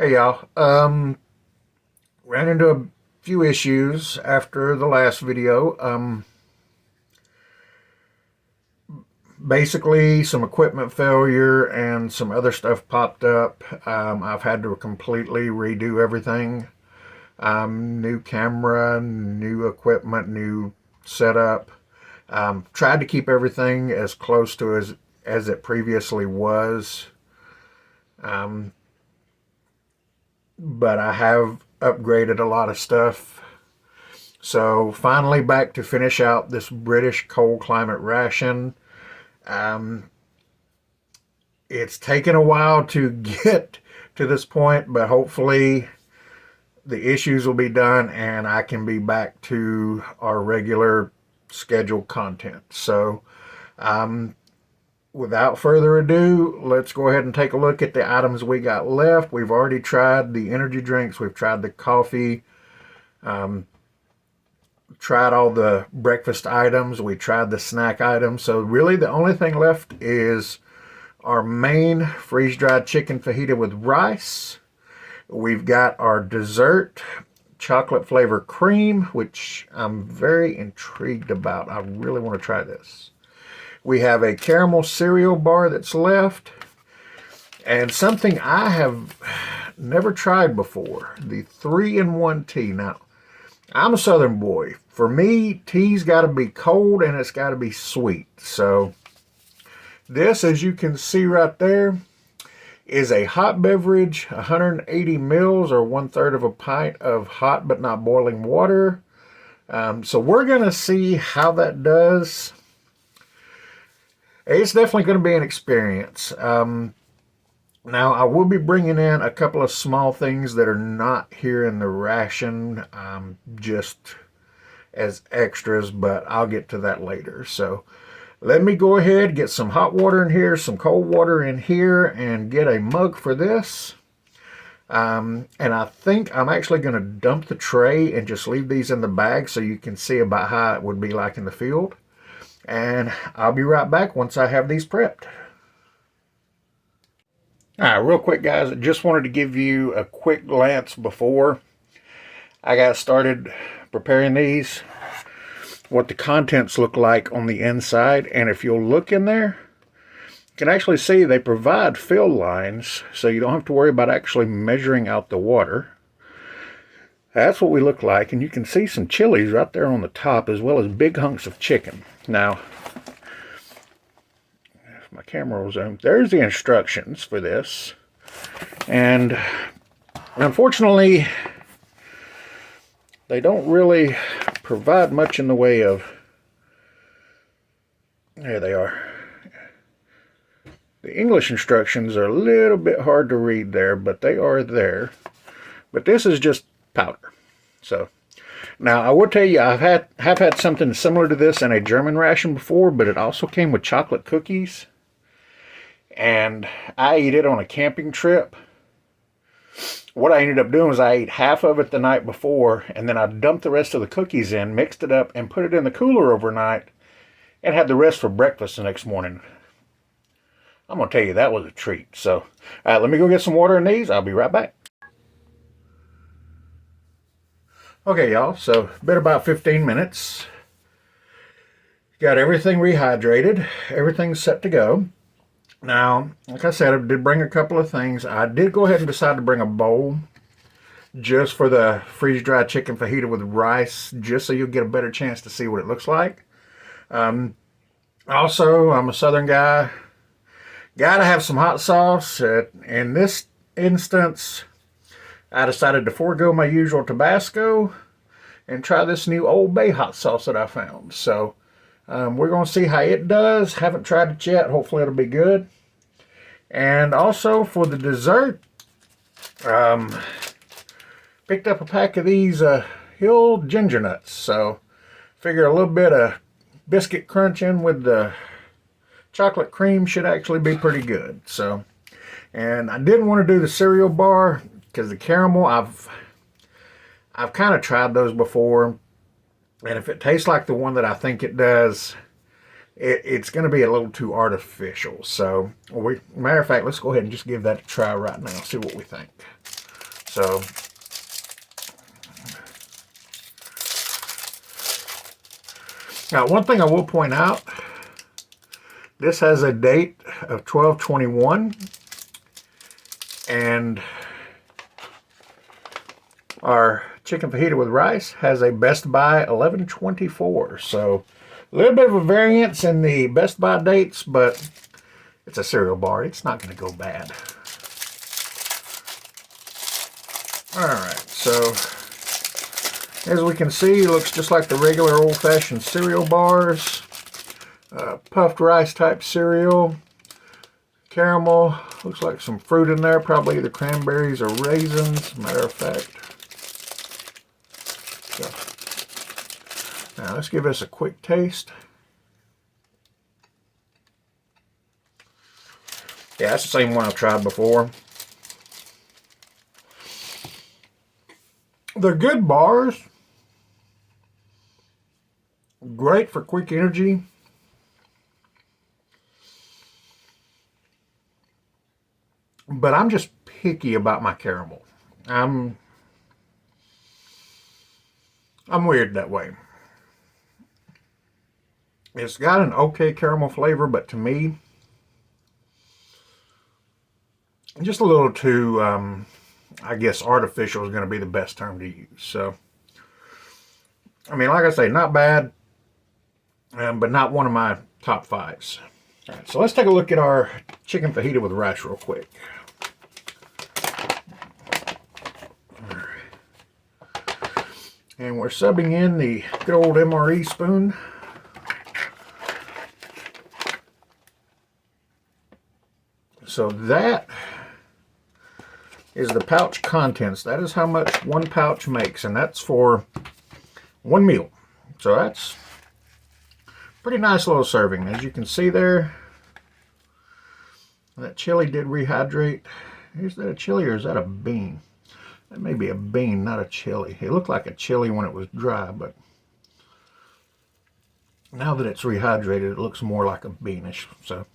Hey y'all, ran into a few issues after the last video. Basically some equipment failure and some other stuff popped up. I've had to completely redo everything. New camera, new equipment, new setup. Tried to keep everything as close to as it previously was. But I have upgraded a lot of stuff. So finally back to finish out this British cold climate ration. It's taken a while to get to this point, but hopefully the issues will be done and I can be back to our regular scheduled content. So without further ado, let's go ahead and take a look at the items we got left. We've already tried the energy drinks. We've tried the coffee. Tried all the breakfast items. We tried the snack items. So really the only thing left is our main freeze-dried chicken fajita with rice. We've got our dessert, chocolate flavor cream, which I'm very intrigued about. I really want to try this. We have a caramel cereal bar that's left, and something I have never tried before, the 3-in-1 tea. Now, I'm a Southern boy. For me, tea's got to be cold and it's got to be sweet. So this, as you can see right there, is a hot beverage, 180 mils or 1/3 of a pint of hot but not boiling water. So we're going to see how that does. It's definitely going to be an experience. Now, I will be bringing in a couple of small things that are not here in the ration, just as extras, but I'll get to that later. So let me go ahead, get some hot water in here, some cold water in here, and get a mug for this. And I think I'm actually going to dump the tray and just leave these in the bag so you can see about how it would be like in the field. And I'll be right back once I have these prepped. Alright, real quick guys, I just wanted to give you a quick glance before I got started preparing these, what the contents look like on the inside. And if you'll look in there, you can actually see they provide fill lines, so you don't have to worry about actually measuring out the water. That's what we look like, and you can see some chilies right there on the top, as well as big hunks of chicken. Now, if my camera will zoom, there's the instructions for this. And unfortunately, they don't really provide much in the way of, there they are. The English instructions are a little bit hard to read there, but they are there. But this is just powder. So now I will tell you, have had something similar to this in a German ration before, but it also came with chocolate cookies, and I ate it on a camping trip. What I ended up doing was I ate half of it the night before, and then I dumped the rest of the cookies in, mixed it up, and put it in the cooler overnight, and had the rest for breakfast the next morning. I'm going to tell you, that was a treat. So let me go get some water in these. I'll be right back. Okay, y'all, so been about 15 minutes. Got everything rehydrated. Everything's set to go. Now, like I said, I did bring a couple of things. I did go ahead and decide to bring a bowl just for the freeze-dried chicken fajita with rice, just so you'll get a better chance to see what it looks like. Also, I'm a Southern guy. Gotta have some hot sauce. In this instance, I decided to forego my usual Tabasco and try this new Old Bay hot sauce that I found. So we're going to see how it does. Haven't tried it yet. Hopefully it'll be good. And also for the dessert, picked up a pack of these Hill ginger nuts. So figure a little bit of biscuit crunching with the chocolate cream should actually be pretty good. So, and I didn't want to do the cereal bar because the caramel, I've kind of tried those before, and if it tastes like the one that I think it does, it's going to be a little too artificial. So, matter of fact, let's go ahead and just give that a try right now, see what we think. So now, one thing I will point out, this has a date of 12/21, and our chicken fajita with rice has a Best By 11/24. So a little bit of a variance in the Best By dates, but it's a cereal bar. It's not going to go bad. All right, so as we can see, it looks just like the regular old-fashioned cereal bars. Puffed rice type cereal. Caramel. Looks like some fruit in there, probably either cranberries or raisins, matter of fact. So, now let's give this a quick taste. Yeah, that's the same one I've tried before. They're good bars. Great for quick energy. But I'm just picky about my caramel. I'm weird that way. It's got an okay caramel flavor, but to me, just a little too, I guess artificial is going to be the best term to use. So, I mean, like I say, not bad, but not one of my top fives. All right, so let's take a look at our chicken fajita with rice real quick. And we're subbing in the good old MRE spoon. So that is the pouch contents. That is how much one pouch makes, and that's for one meal. So that's pretty nice little serving. As you can see there, that chili did rehydrate. Is that a chili or is that a bean? That may be a bean, not a chili. It looked like a chili when it was dry, but now that it's rehydrated, it looks more like a beanish. So,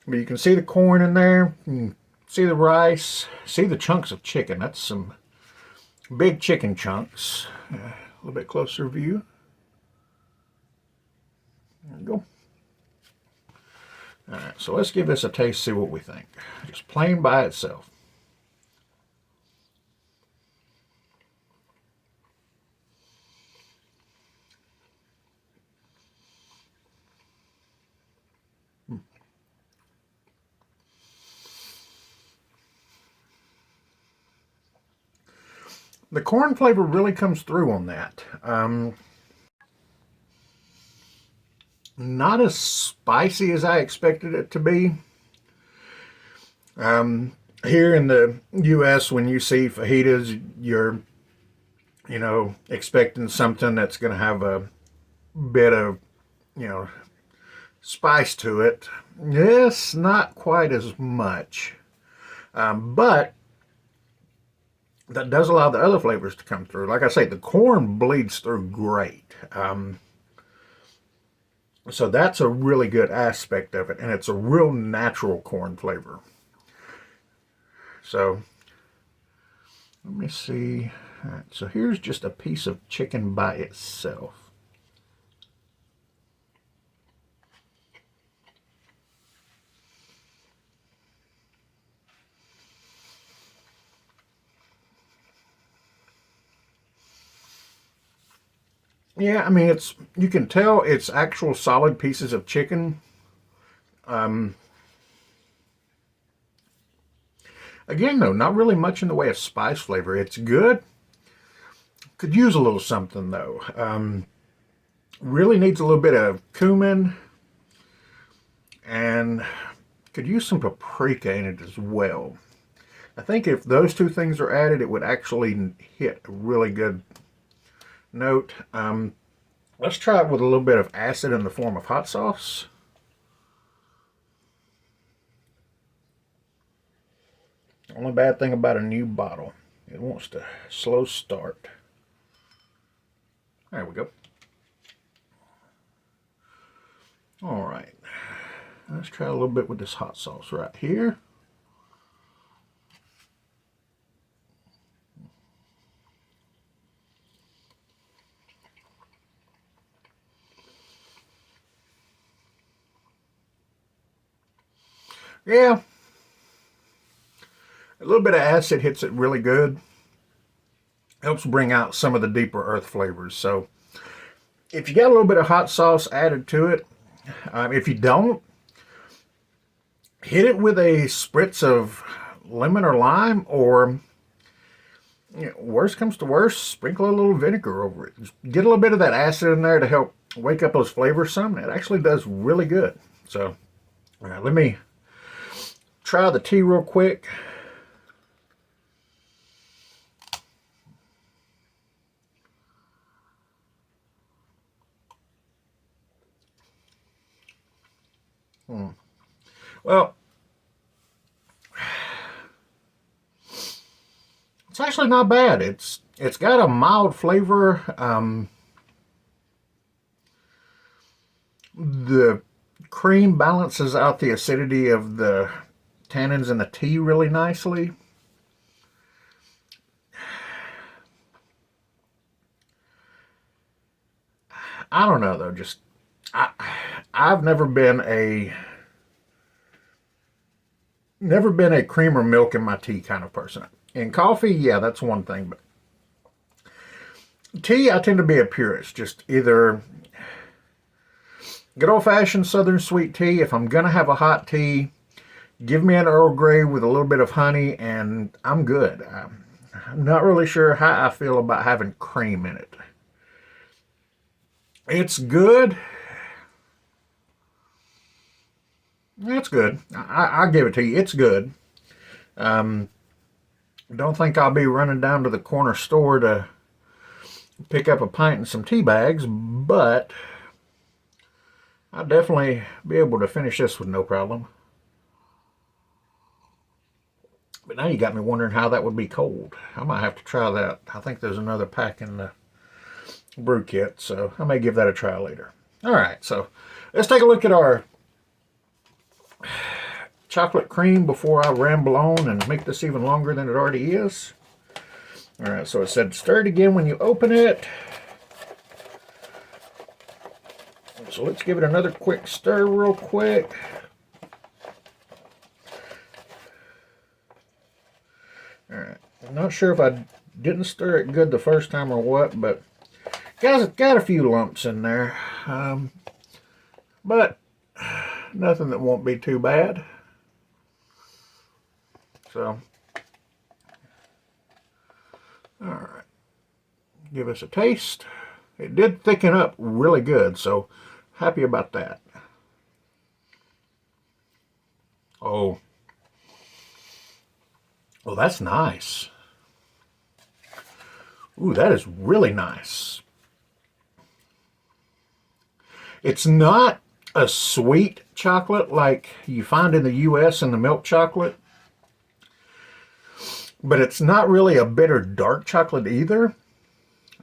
but you can see the corn in there. You can see the rice. See the chunks of chicken. That's some big chicken chunks. A little bit closer view. There you go. All right, so let's give this a taste, see what we think. Just plain by itself. The corn flavor really comes through on that. Not as spicy as I expected it to be. Here in the U.S., when you see fajitas, you're, expecting something that's going to have a bit of, spice to it. Yes, not quite as much. But that does allow the other flavors to come through. Like I say, the corn bleeds through great. So that's a really good aspect of it, and it's a real natural corn flavor. So let me see. All right, so here's just a piece of chicken by itself. Yeah, I mean, you can tell it's actual solid pieces of chicken. Again, though, not really much in the way of spice flavor. It's good. Could use a little something, though. Really needs a little bit of cumin, and could use some paprika in it as well. I think if those two things are added, it would actually hit a really good note. Let's try it with a little bit of acid in the form of hot sauce. Only bad thing about a new bottle, it wants to slow start. There we go. All right, let's try a little bit with this hot sauce right here. Yeah, a little bit of acid hits it really good. Helps bring out some of the deeper earth flavors. So if you got a little bit of hot sauce added to it, if you don't, hit it with a spritz of lemon or lime, or worst comes to worst, sprinkle a little vinegar over it. Just get a little bit of that acid in there to help wake up those flavors some. It actually does really good. So, all right, let me try the tea real quick. Well, it's actually not bad. It's got a mild flavor. The cream balances out the acidity of the tannins in the tea really nicely. I don't know though. Just I, I've never been a cream or milk in my tea kind of person. In coffee, yeah, that's one thing, but tea, I tend to be a purist. Just either good old fashioned southern sweet tea. If I'm gonna have a hot tea, give me an Earl Grey with a little bit of honey, and I'm good. I'm not really sure how I feel about having cream in it. It's good. It's good. I give it to you. It's good. Um, don't think I'll be running down to the corner store to pick up a pint and some tea bags, but I'll definitely be able to finish this with no problem. But now you got me wondering how that would be cold. I might have to try that. I think there's another pack in the brew kit, so I may give that a try later. All right, so let's take a look at our chocolate cream before I ramble on and make this even longer than it already is. All right, so it said stir it again when you open it. So let's give it another quick stir real quick. All right, I'm not sure if I didn't stir it good the first time or what, but got a few lumps in there. But nothing that won't be too bad. So, all right, give us a taste. It did thicken up really good, so happy about that. Oh, well, that's nice. Ooh, that is really nice. It's not a sweet chocolate like you find in the US in the milk chocolate, but it's not really a bitter dark chocolate either.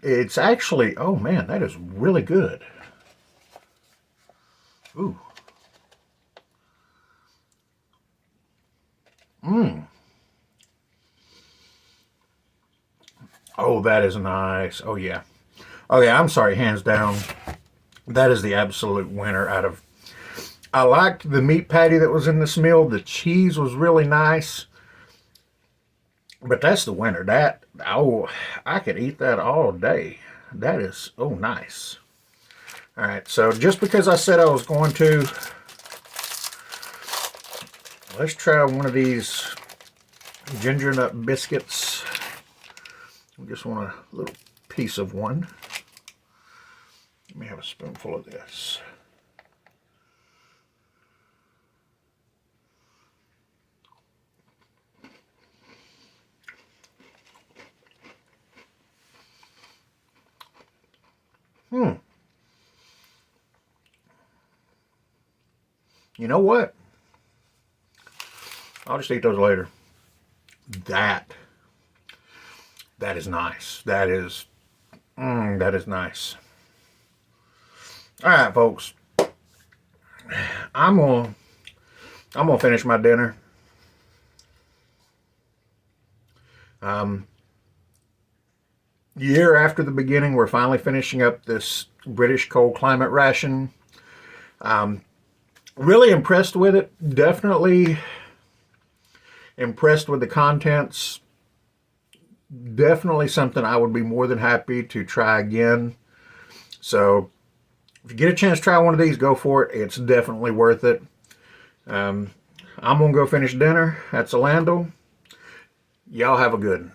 It's actually, oh man, that is really good. Ooh. Mmm. Oh, that is nice. Oh yeah. Oh yeah, I'm sorry, hands down. That is the absolute winner out of. I liked the meat patty that was in this meal. The cheese was really nice. But that's the winner. Oh, I could eat that all day. That is, oh, nice. All right, so just because I said I was going to, let's try one of these ginger nut biscuits. I just want a little piece of one. Let me have a spoonful of this. You know what? I'll just eat those later. That is nice. That is nice. All right, folks. I'm gonna finish my dinner. Year after the beginning, we're finally finishing up this British cold climate ration. Really impressed with it. Definitely impressed with the contents. Definitely something I would be more than happy to try again. So if you get a chance to try one of these, go for it. It's definitely worth it. I'm going to go finish dinner at Zalando. Y'all have a good one.